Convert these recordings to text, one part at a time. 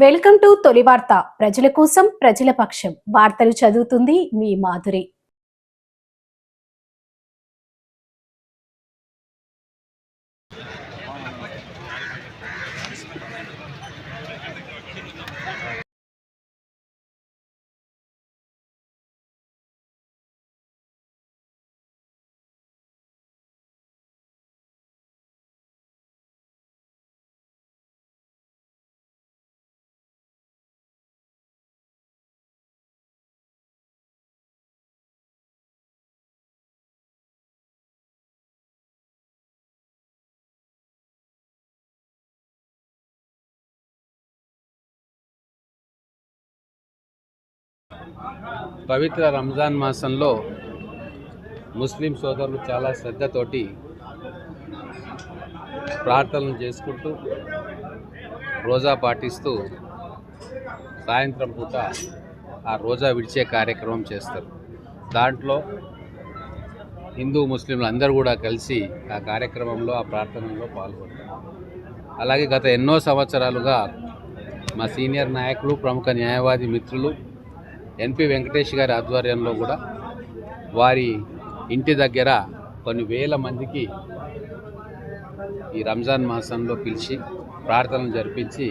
Welcome to తొలి వార్త. ప్రజల కోసం ప్రజల పక్షం. వార్తలు చదువుతుంది మీ మాధురి. పవిత్ర రంజాన్ మాసంలో ముస్లిం సోదరులు చాలా శ్రద్ధతోటి ప్రార్థనలు చేసుకుంటూ రోజా పాటిస్తూ సాయంత్రం పూట ఆ రోజా విడిచే కార్యక్రమం చేస్తారు. దాంట్లో హిందూ ముస్లింలు అందరూ కూడా కలిసి ఆ కార్యక్రమంలో ఆ ప్రార్థనలో పాల్గొంటారు. అలాగే గత ఎన్నో సంవత్సరాలుగా మా సీనియర్ నాయకులు, ప్రముఖ న్యాయవాది మిత్రులు ఎన్పి వెంకటేష్ గారి ఆధ్వర్యంలో కూడా వారి ఇంటి దగ్గర కొన్ని వేల మందికి ఈ రంజాన్ మాసంలో పిలిచి ప్రార్థనలు జరిపించి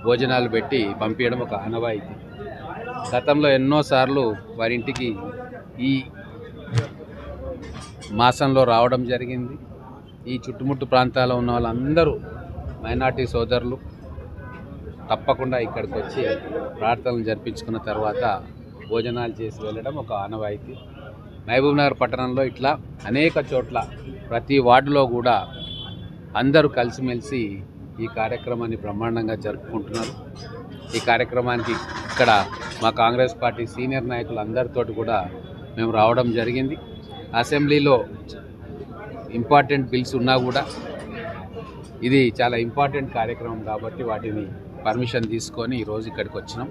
భోజనాలు పెట్టి పంపించడం ఒక ఆనవాయితీ. గతంలో ఎన్నోసార్లు వారి ఇంటికి ఈ మాసంలో రావడం జరిగింది. ఈ చుట్టుముట్టు ప్రాంతాల్లో ఉన్న వాళ్ళందరూ మైనార్టీ సోదరులు తప్పకుండా ఇక్కడికి వచ్చి ప్రార్థనలు జరిపించుకున్న తర్వాత భోజనాలు చేసి వెళ్ళడం ఒక ఆనవాయితీ. మహబూబ్ నగర్ పట్టణంలో ఇట్లా అనేక చోట్ల ప్రతి వార్డులో కూడా అందరూ కలిసిమెలిసి ఈ కార్యక్రమాన్ని బ్రహ్మాండంగా జరుపుకుంటున్నారు. ఈ కార్యక్రమానికి ఇక్కడ మా కాంగ్రెస్ పార్టీ సీనియర్ నాయకులు అందరితోటి కూడా మేము రావడం జరిగింది. అసెంబ్లీలో ఇంపార్టెంట్ బిల్స్ ఉన్నా కూడా ఇది చాలా ఇంపార్టెంట్ కార్యక్రమం కాబట్టి వాటిని పర్మిషన్ తీసుకొని ఈరోజు ఇక్కడికి వచ్చినాం.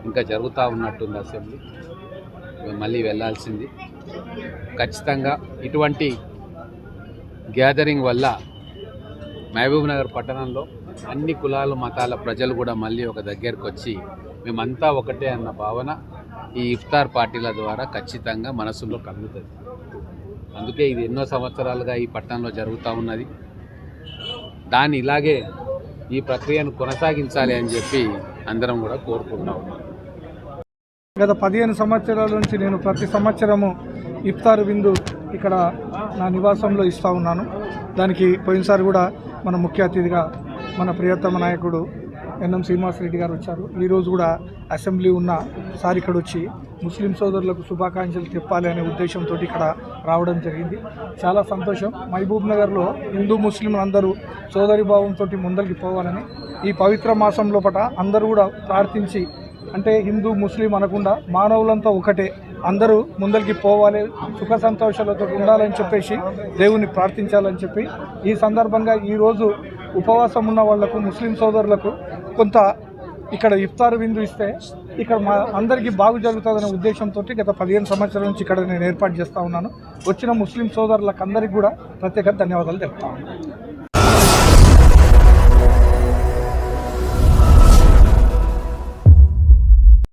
ఇంకా జరుగుతూ ఉన్నట్టుంది అసెంబ్లీ, మళ్ళీ వెళ్ళాల్సింది. ఖచ్చితంగా ఇటువంటి గ్యాదరింగ్ వల్ల మహబూబ్ నగర్ పట్టణంలో అన్ని కులాలు మతాల ప్రజలు కూడా మళ్ళీ ఒక దగ్గరకు వచ్చి మేమంతా ఒకటే అన్న భావన ఈ ఇఫ్తార్ పార్టీల ద్వారా ఖచ్చితంగా మనసులో కలుగుతుంది. అందుకే ఇది ఎన్నో సంవత్సరాలుగా ఈ పట్టణంలో జరుగుతూ ఉన్నది. దాన్ని ఇలాగే ఈ ప్రక్రియను కొనసాగించాలి అని చెప్పి అందరం కూడా కోరుకుంటాం. గత 15 సంవత్సరాల నుంచి నేను ప్రతి సంవత్సరము ఇఫ్తార్ విందు ఇక్కడ నా నివాసంలో ఇస్తూ ఉన్నాను. దానికి పోయినసారి కూడా మన ముఖ్య అతిథిగా మన ప్రియతమ నాయకుడు ఎన్ఎం శ్రీనివాసరెడ్డి గారు వచ్చారు. ఈరోజు కూడా అసెంబ్లీ ఉన్న సార్ ఇక్కడ వచ్చి ముస్లిం సోదరులకు శుభాకాంక్షలు చెప్పాలి అనే ఉద్దేశంతో ఇక్కడ రావడం జరిగింది. చాలా సంతోషం. మహబూబ్ నగర్లో హిందూ ముస్లింలు అందరూ సోదరి భావంతో ముందరికి పోవాలని ఈ పవిత్ర మాసం లోపల అందరూ కూడా ప్రార్థించి, అంటే హిందూ ముస్లిం అనకుండా మానవులంతా ఒకటే, అందరూ ముందరికి పోవాలి, సుఖ సంతోషాలతో ఉండాలని చెప్పేసి దేవుని ప్రార్థించాలని చెప్పి ఈ సందర్భంగా ఈరోజు ఉపవాసం ఉన్న వాళ్లకు ముస్లిం సోదరులకు కొంత ఇక్కడ ఇఫ్తార్ విందు ఇస్తే ఇక్కడ మా అందరికీ బాగు జరుగుతుందనే ఉద్దేశంతో గత 15 సంవత్సరాల నుంచి ఇక్కడ నేను ఏర్పాటు చేస్తూ ఉన్నాను. వచ్చిన ముస్లిం సోదరులకు అందరికీ కూడా ప్రత్యేక ధన్యవాదాలు చెప్తా ఉన్నాను.